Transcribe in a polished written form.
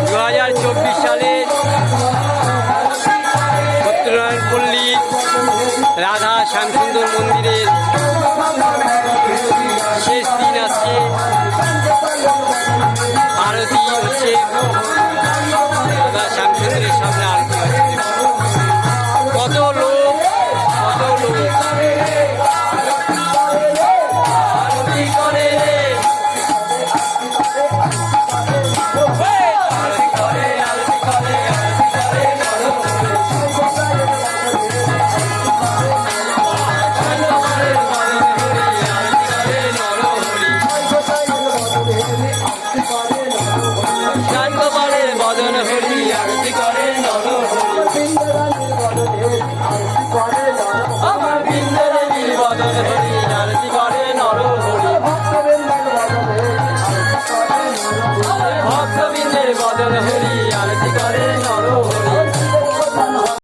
2024 সালের সত্যনারায়ণপল্লী রাধা শ্যামসুন্দর মন্দিরের শেষ দিন আজকে আরতি হচ্ছে। রাধা শ্যামসুন্দরের সামনে আরতি হচ্ছে। কত লোক আরতি করে বদন হরি আরতি করে আমার বৃন্দাবনের বদন হরি আরতি করে নর হরি ভক্তবৃন্দের বদন হরি আরতি করে